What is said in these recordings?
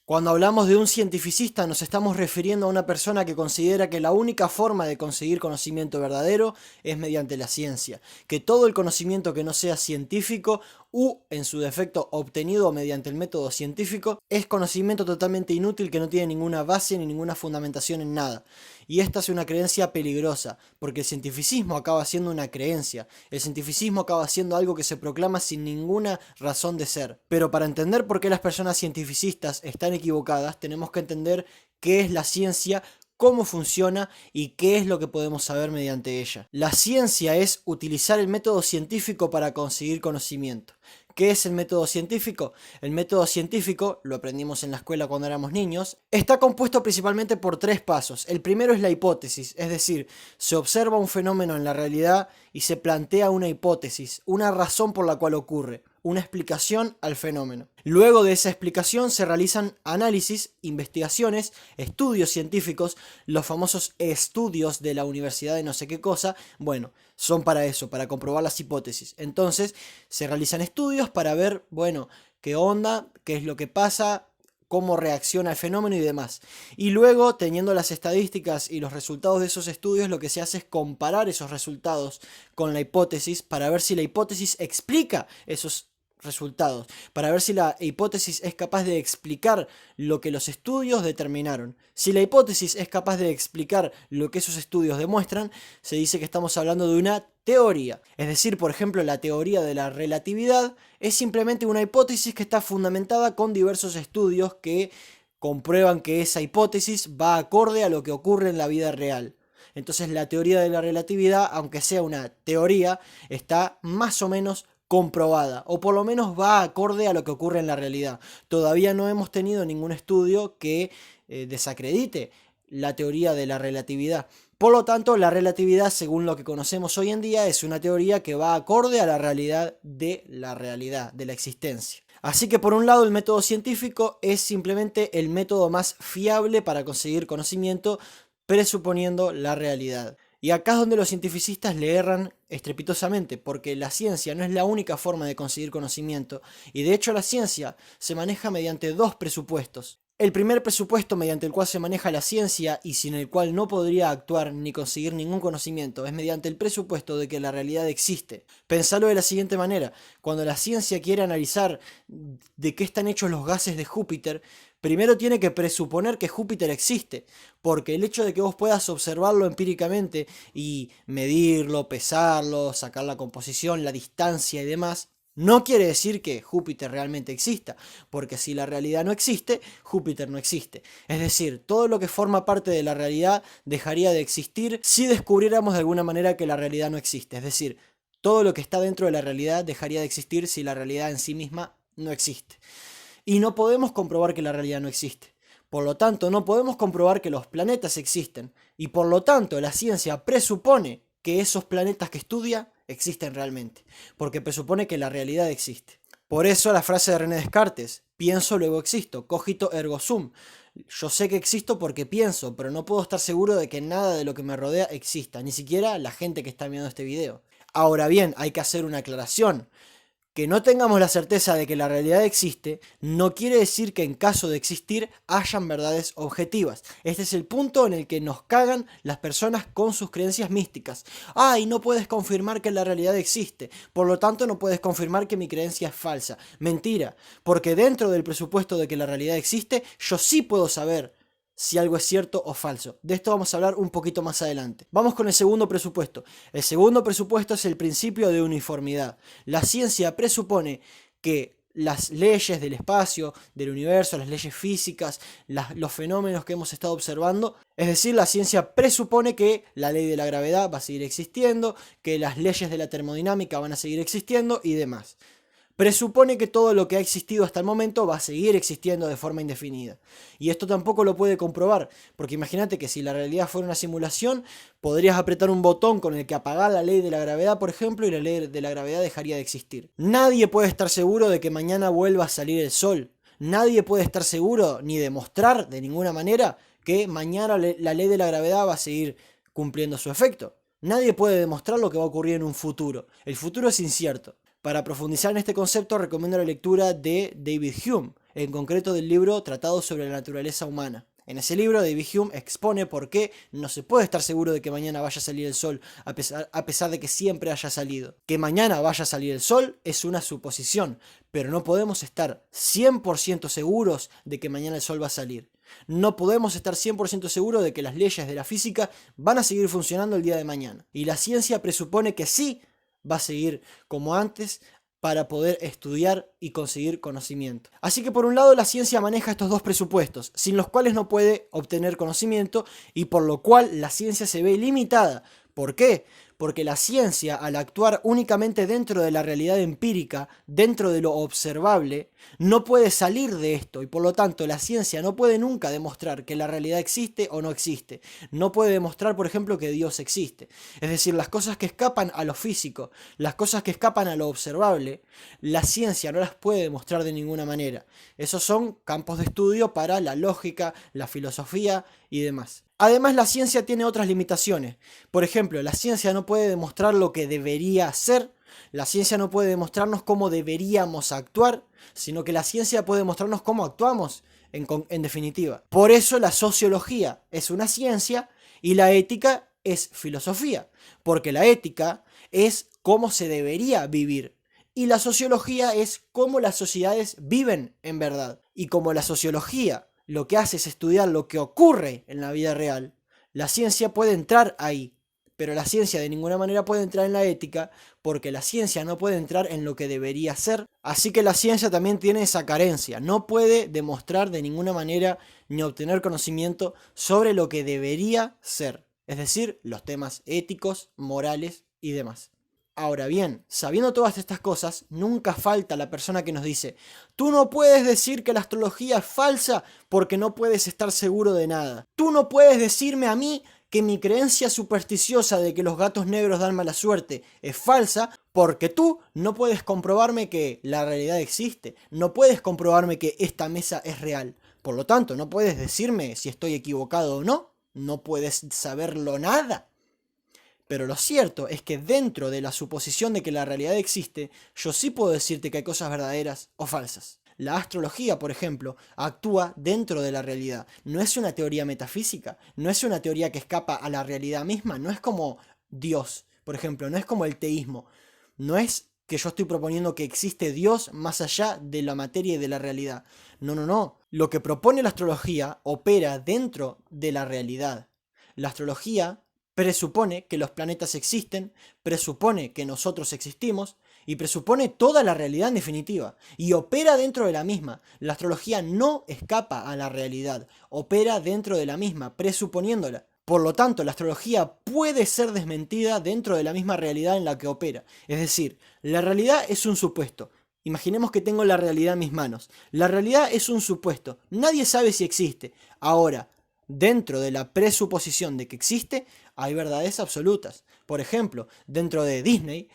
Cuando hablamos de un cientificista nos estamos refiriendo a una persona que considera que la única forma de conseguir conocimiento verdadero es mediante la ciencia, que todo el conocimiento que no sea científico u, en su defecto, obtenido mediante el método científico, es conocimiento totalmente inútil que no tiene ninguna base ni ninguna fundamentación en nada. Y esta es una creencia peligrosa, porque el cientificismo acaba siendo una creencia, el cientificismo acaba siendo algo que se proclama sin ninguna razón de ser. Pero para entender por qué las personas cientificistas están equivocadas, tenemos que entender qué es la ciencia, cómo funciona y qué es lo que podemos saber mediante ella. La ciencia es utilizar el método científico para conseguir conocimiento. ¿Qué es el método científico? El método científico, lo aprendimos en la escuela cuando éramos niños, está compuesto principalmente por tres pasos. El primero es la hipótesis, es decir, se observa un fenómeno en la realidad y se plantea una hipótesis, una razón por la cual ocurre, una explicación al fenómeno. Luego de esa explicación se realizan análisis, investigaciones, estudios científicos, los famosos estudios de la universidad de no sé qué cosa, bueno, son para eso, para comprobar las hipótesis. Entonces se realizan estudios para ver, bueno, qué onda, qué es lo que pasa, cómo reacciona el fenómeno y demás. Y luego, teniendo las estadísticas y los resultados de esos estudios, lo que se hace es comparar esos resultados con la hipótesis para ver si la hipótesis explica esos resultados, para ver si la hipótesis es capaz de explicar lo que los estudios determinaron. Si la hipótesis es capaz de explicar lo que esos estudios demuestran, se dice que estamos hablando de una teoría. Es decir, por ejemplo, la teoría de la relatividad es simplemente una hipótesis que está fundamentada con diversos estudios que comprueban que esa hipótesis va acorde a lo que ocurre en la vida real. Entonces la teoría de la relatividad, aunque sea una teoría, está más o menos comprobada, o por lo menos va acorde a lo que ocurre en la realidad. Todavía no hemos tenido ningún estudio que desacredite la teoría de la relatividad. Por lo tanto, la relatividad, según lo que conocemos hoy en día, es una teoría que va acorde a la realidad, de la existencia. Así que por un lado el método científico es simplemente el método más fiable para conseguir conocimiento, presuponiendo la realidad. Y acá es donde los cientificistas le erran estrepitosamente, porque la ciencia no es la única forma de conseguir conocimiento, y de hecho la ciencia se maneja mediante dos presupuestos. El primer presupuesto mediante el cual se maneja la ciencia y sin el cual no podría actuar ni conseguir ningún conocimiento es mediante el presupuesto de que la realidad existe. Pensalo de la siguiente manera: cuando la ciencia quiere analizar de qué están hechos los gases de Júpiter, primero tiene que presuponer que Júpiter existe, porque el hecho de que vos puedas observarlo empíricamente y medirlo, pesarlo, sacar la composición, la distancia y demás, no quiere decir que Júpiter realmente exista, porque si la realidad no existe, Júpiter no existe. Es decir, todo lo que forma parte de la realidad dejaría de existir si descubriéramos de alguna manera que la realidad no existe. Es decir, todo lo que está dentro de la realidad dejaría de existir si la realidad en sí misma no existe. Y no podemos comprobar que la realidad no existe. Por lo tanto, no podemos comprobar que los planetas existen. Y por lo tanto, la ciencia presupone que esos planetas que estudia existen realmente, porque presupone que la realidad existe. Por eso la frase de René Descartes: pienso, luego existo, cogito ergo sum. Yo sé que existo porque pienso, pero no puedo estar seguro de que nada de lo que me rodea exista, ni siquiera la gente que está viendo este video. Ahora bien, hay que hacer una aclaración. Que no tengamos la certeza de que la realidad existe no quiere decir que en caso de existir hayan verdades objetivas. Este es el punto en el que nos cagan las personas con sus creencias místicas. Ay, no puedes confirmar que la realidad existe, por lo tanto no puedes confirmar que mi creencia es falsa. Mentira, porque dentro del presupuesto de que la realidad existe, yo sí puedo saber si algo es cierto o falso. De esto vamos a hablar un poquito más adelante. Vamos con el segundo presupuesto. El segundo presupuesto es el principio de uniformidad. La ciencia presupone que las leyes del espacio, del universo, las leyes físicas, los fenómenos que hemos estado observando, es decir, la ciencia presupone que la ley de la gravedad va a seguir existiendo, que las leyes de la termodinámica van a seguir existiendo y demás. Presupone que todo lo que ha existido hasta el momento va a seguir existiendo de forma indefinida. Y esto tampoco lo puede comprobar, porque imagínate que si la realidad fuera una simulación, podrías apretar un botón con el que apagar la ley de la gravedad, por ejemplo, y la ley de la gravedad dejaría de existir. Nadie puede estar seguro de que mañana vuelva a salir el sol. Nadie puede estar seguro ni demostrar de ninguna manera que mañana la ley de la gravedad va a seguir cumpliendo su efecto. Nadie puede demostrar lo que va a ocurrir en un futuro. El futuro es incierto. Para profundizar en este concepto recomiendo la lectura de David Hume, en concreto del libro Tratado sobre la naturaleza humana. En ese libro, David Hume expone por qué no se puede estar seguro de que mañana vaya a salir el sol, a pesar de que siempre haya salido. Que mañana vaya a salir el sol es una suposición, pero no podemos estar 100% seguros de que mañana el sol va a salir. No podemos estar 100% seguros de que las leyes de la física van a seguir funcionando el día de mañana. Y la ciencia presupone que sí va a seguir como antes, para poder estudiar y conseguir conocimiento. Así que por un lado la ciencia maneja estos dos presupuestos, sin los cuales no puede obtener conocimiento y por lo cual la ciencia se ve limitada. ¿Por qué? Porque la ciencia, al actuar únicamente dentro de la realidad empírica, dentro de lo observable, no puede salir de esto y por lo tanto la ciencia no puede nunca demostrar que la realidad existe o no existe. No puede demostrar, por ejemplo, que Dios existe. Es decir, las cosas que escapan a lo físico, las cosas que escapan a lo observable, la ciencia no las puede demostrar de ninguna manera. Esos son campos de estudio para la lógica, la filosofía y demás. Además, la ciencia tiene otras limitaciones. Por ejemplo, la ciencia no puede demostrar lo que debería ser, la ciencia no puede demostrarnos cómo deberíamos actuar, sino que la ciencia puede mostrarnos cómo actuamos, en definitiva. Por eso la sociología es una ciencia y la ética es filosofía, porque la ética es cómo se debería vivir y la sociología es cómo las sociedades viven en verdad. Y como la sociología lo que hace es estudiar lo que ocurre en la vida real, la ciencia puede entrar ahí, pero la ciencia de ninguna manera puede entrar en la ética, porque la ciencia no puede entrar en lo que debería ser. Así que la ciencia también tiene esa carencia, no puede demostrar de ninguna manera ni obtener conocimiento sobre lo que debería ser, es decir, los temas éticos, morales y demás. Ahora bien, sabiendo todas estas cosas, nunca falta la persona que nos dice: tú no puedes decir que la astrología es falsa porque no puedes estar seguro de nada. Tú no puedes decirme a mí que mi creencia supersticiosa de que los gatos negros dan mala suerte es falsa porque tú no puedes comprobarme que la realidad existe. No puedes comprobarme que esta mesa es real. Por lo tanto, no puedes decirme si estoy equivocado o no. No puedes saberlo nada. Pero lo cierto es que dentro de la suposición de que la realidad existe, yo sí puedo decirte que hay cosas verdaderas o falsas. La astrología, por ejemplo, actúa dentro de la realidad. No es una teoría metafísica, no es una teoría que escapa a la realidad misma, no es como Dios, por ejemplo, no es como el teísmo. No es que yo estoy proponiendo que existe Dios más allá de la materia y de la realidad. No, no, no. Lo que propone la astrología opera dentro de la realidad. La astrología presupone que los planetas existen, presupone que nosotros existimos y presupone toda la realidad en definitiva y opera dentro de la misma. La astrología no escapa a la realidad, opera dentro de la misma, presuponiéndola. Por lo tanto, la astrología puede ser desmentida dentro de la misma realidad en la que opera. Es decir, la realidad es un supuesto. Imaginemos que tengo la realidad en mis manos. La realidad es un supuesto. Nadie sabe si existe. Ahora, dentro de la presuposición de que existe, hay verdades absolutas. Por ejemplo, dentro de Disney,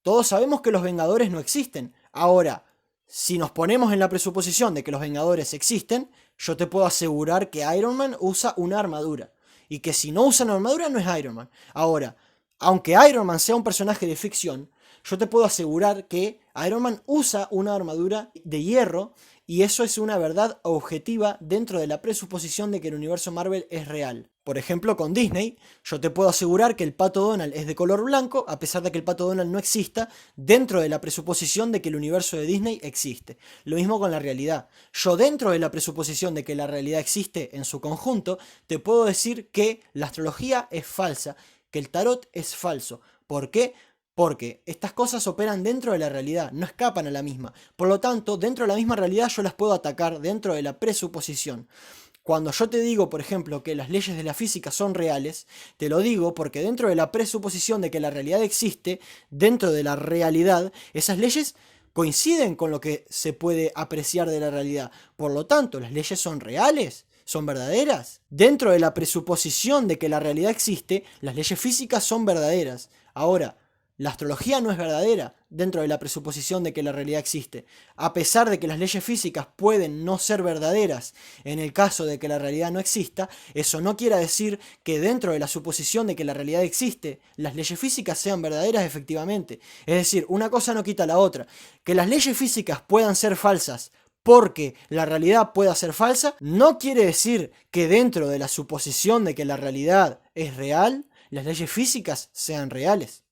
todos sabemos que los Vengadores no existen. Ahora, si nos ponemos en la presuposición de que los Vengadores existen, yo te puedo asegurar que Iron Man usa una armadura. Y que si no usa una armadura no es Iron Man. Ahora, aunque Iron Man sea un personaje de ficción, yo te puedo asegurar que Iron Man usa una armadura de hierro y eso es una verdad objetiva dentro de la presuposición de que el universo Marvel es real. Por ejemplo, con Disney, yo te puedo asegurar que el Pato Donald es de color blanco, a pesar de que el Pato Donald no exista, dentro de la presuposición de que el universo de Disney existe. Lo mismo con la realidad. Yo dentro de la presuposición de que la realidad existe en su conjunto, te puedo decir que la astrología es falsa, que el tarot es falso. ¿Por qué? Porque estas cosas operan dentro de la realidad, no escapan a la misma. Por lo tanto, dentro de la misma realidad yo las puedo atacar dentro de la presuposición. Cuando yo te digo, por ejemplo, que las leyes de la física son reales, te lo digo porque dentro de la presuposición de que la realidad existe, dentro de la realidad, esas leyes coinciden con lo que se puede apreciar de la realidad. Por lo tanto, las leyes son reales. ¿Son verdaderas? Dentro de la presuposición de que la realidad existe, las leyes físicas son verdaderas. Ahora, La astrología no es verdadera dentro de la presuposición de que la realidad existe. A pesar de que las leyes físicas pueden no ser verdaderas en el caso de que la realidad no exista, eso no quiere decir que dentro de la suposición de que la realidad existe, las leyes físicas sean verdaderas efectivamente. Es decir, una cosa no quita la otra. Que las leyes físicas puedan ser falsas porque la realidad pueda ser falsa, no quiere decir que dentro de la suposición de que la realidad es real, las leyes físicas sean reales.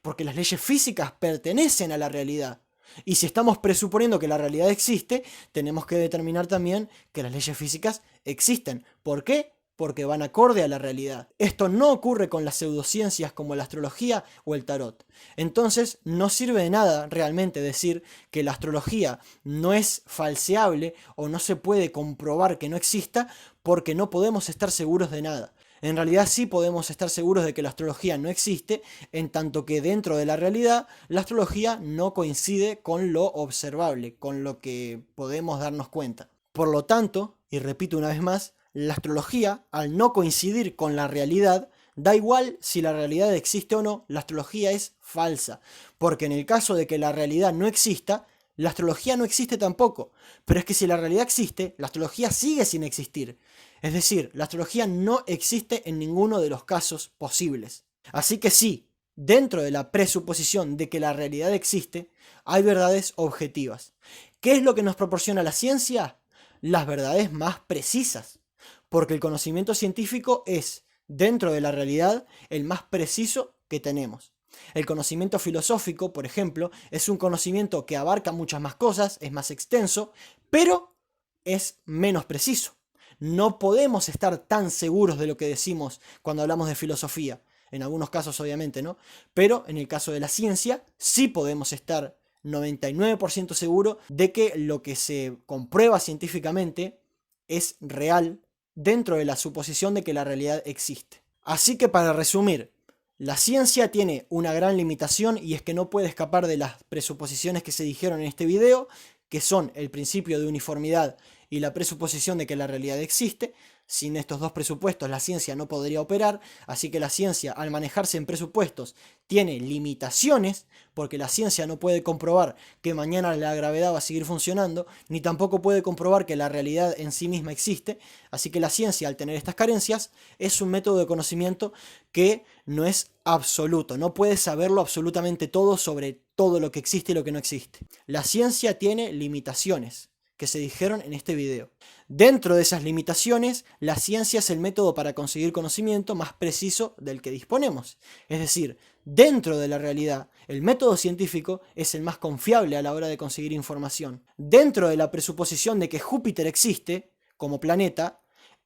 Porque las leyes físicas pertenecen a la realidad. Y si estamos presuponiendo que la realidad existe, tenemos que determinar también que las leyes físicas existen. ¿Por qué? Porque van acorde a la realidad. Esto no ocurre con las pseudociencias como la astrología o el tarot. Entonces, no sirve de nada realmente decir que la astrología no es falseable o no se puede comprobar que no exista porque no podemos estar seguros de nada. En realidad sí podemos estar seguros de que la astrología no existe, en tanto que dentro de la realidad la astrología no coincide con lo observable, con lo que podemos darnos cuenta. Por lo tanto, y repito una vez más, la astrología, al no coincidir con la realidad, da igual si la realidad existe o no, la astrología es falsa, porque en el caso de que la realidad no exista, la astrología no existe tampoco, pero es que si la realidad existe, la astrología sigue sin existir. Es decir, la astrología no existe en ninguno de los casos posibles. Así que sí, dentro de la presuposición de que la realidad existe, hay verdades objetivas. ¿Qué es lo que nos proporciona la ciencia? Las verdades más precisas. Porque el conocimiento científico es, dentro de la realidad, el más preciso que tenemos. El conocimiento filosófico, por ejemplo, es un conocimiento que abarca muchas más cosas, es más extenso, pero es menos preciso. No podemos estar tan seguros de lo que decimos cuando hablamos de filosofía. En algunos casos, obviamente, ¿no? Pero en el caso de la ciencia, sí podemos estar 99% seguro de que lo que se comprueba científicamente es real dentro de la suposición de que la realidad existe. Así que para resumir, la ciencia tiene una gran limitación y es que no puede escapar de las presuposiciones que se dijeron en este video, que son el principio de uniformidad y la presuposición de que la realidad existe. Sin estos dos presupuestos la ciencia no podría operar, así que la ciencia, al manejarse en presupuestos, tiene limitaciones, porque la ciencia no puede comprobar que mañana la gravedad va a seguir funcionando, ni tampoco puede comprobar que la realidad en sí misma existe, así que la ciencia, al tener estas carencias, es un método de conocimiento que no es absoluto, no puede saberlo absolutamente todo sobre todo lo que existe y lo que no existe. La ciencia tiene limitaciones que se dijeron en este video. Dentro de esas limitaciones, la ciencia es el método para conseguir conocimiento más preciso del que disponemos. Es decir, dentro de la realidad, el método científico es el más confiable a la hora de conseguir información. Dentro de la presuposición de que Júpiter existe como planeta,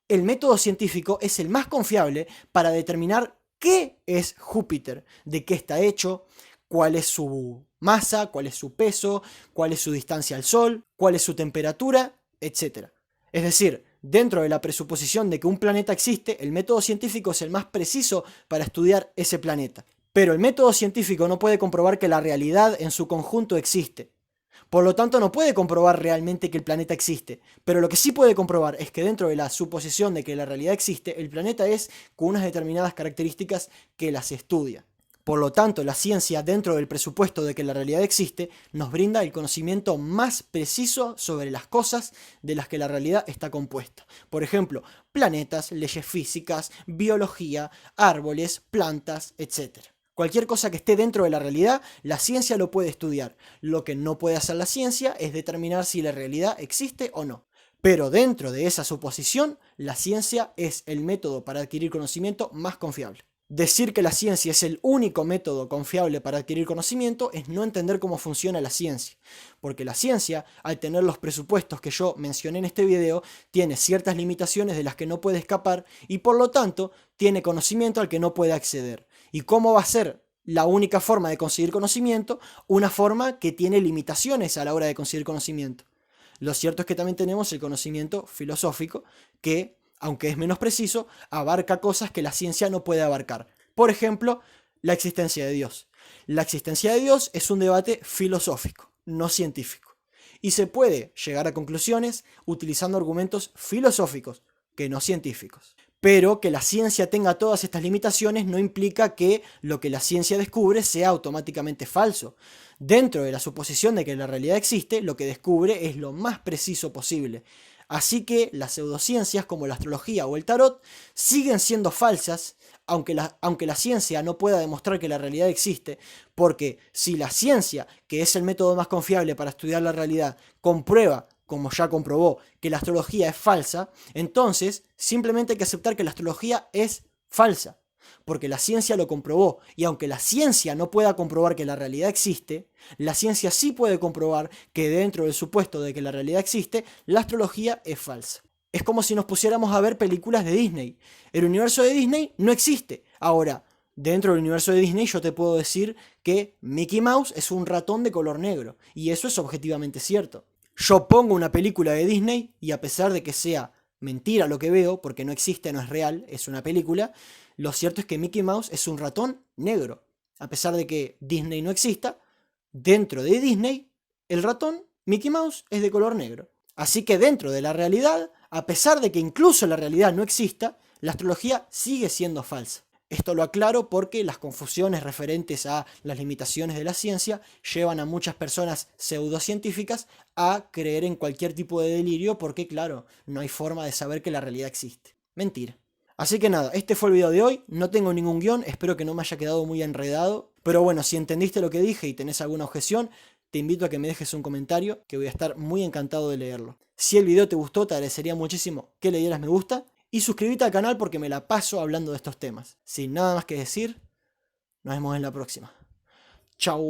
el método científico es el más confiable para determinar qué es Júpiter, de qué está hecho, cuál es su masa, cuál es su peso, cuál es su distancia al Sol, cuál es su temperatura, etc. Es decir, dentro de la presuposición de que un planeta existe, el método científico es el más preciso para estudiar ese planeta. Pero el método científico no puede comprobar que la realidad en su conjunto existe. Por lo tanto, no puede comprobar realmente que el planeta existe. Pero lo que sí puede comprobar es que dentro de la suposición de que la realidad existe, el planeta es con unas determinadas características que las estudia. Por lo tanto, la ciencia, dentro del presupuesto de que la realidad existe, nos brinda el conocimiento más preciso sobre las cosas de las que la realidad está compuesta. Por ejemplo, planetas, leyes físicas, biología, árboles, plantas, etc. Cualquier cosa que esté dentro de la realidad, la ciencia lo puede estudiar. Lo que no puede hacer la ciencia es determinar si la realidad existe o no. Pero dentro de esa suposición, la ciencia es el método para adquirir conocimiento más confiable. Decir que la ciencia es el único método confiable para adquirir conocimiento es no entender cómo funciona la ciencia, porque la ciencia, al tener los presupuestos que yo mencioné en este video, tiene ciertas limitaciones de las que no puede escapar y por lo tanto tiene conocimiento al que no puede acceder. ¿Y cómo va a ser la única forma de conseguir conocimiento? Una forma que tiene limitaciones a la hora de conseguir conocimiento. Lo cierto es que también tenemos el conocimiento filosófico que, aunque es menos preciso, abarca cosas que la ciencia no puede abarcar. Por ejemplo, la existencia de Dios. La existencia de Dios es un debate filosófico, no científico. Y se puede llegar a conclusiones utilizando argumentos filosóficos, que no científicos. Pero que la ciencia tenga todas estas limitaciones no implica que lo que la ciencia descubre sea automáticamente falso. Dentro de la suposición de que la realidad existe, lo que descubre es lo más preciso posible. Así que las pseudociencias como la astrología o el tarot siguen siendo falsas, aunque la ciencia no pueda demostrar que la realidad existe, porque si la ciencia, que es el método más confiable para estudiar la realidad, comprueba, como ya comprobó, que la astrología es falsa, entonces simplemente hay que aceptar que la astrología es falsa, porque la ciencia lo comprobó, y aunque la ciencia no pueda comprobar que la realidad existe, la ciencia sí puede comprobar que dentro del supuesto de que la realidad existe, la astrología es falsa. Es como si nos pusiéramos a ver películas de Disney. El universo de Disney no existe. Ahora, dentro del universo de Disney yo te puedo decir que Mickey Mouse es un ratón de color negro, y eso es objetivamente cierto. Yo pongo una película de Disney y a pesar de que sea mentira lo que veo, porque no existe, no es real, es una película, lo cierto es que Mickey Mouse es un ratón negro. A pesar de que Disney no exista, dentro de Disney, el ratón Mickey Mouse es de color negro. Así que dentro de la realidad, a pesar de que incluso la realidad no exista, la astrología sigue siendo falsa. Esto lo aclaro porque las confusiones referentes a las limitaciones de la ciencia llevan a muchas personas pseudocientíficas a creer en cualquier tipo de delirio porque, claro, no hay forma de saber que la realidad existe. Mentira. Así que nada, este fue el video de hoy, no tengo ningún guión, espero que no me haya quedado muy enredado, pero bueno, si entendiste lo que dije y tenés alguna objeción, te invito a que me dejes un comentario, que voy a estar muy encantado de leerlo. Si el video te gustó, te agradecería muchísimo que le dieras me gusta, y suscríbete al canal porque me la paso hablando de estos temas. Sin nada más que decir, nos vemos en la próxima. Chau.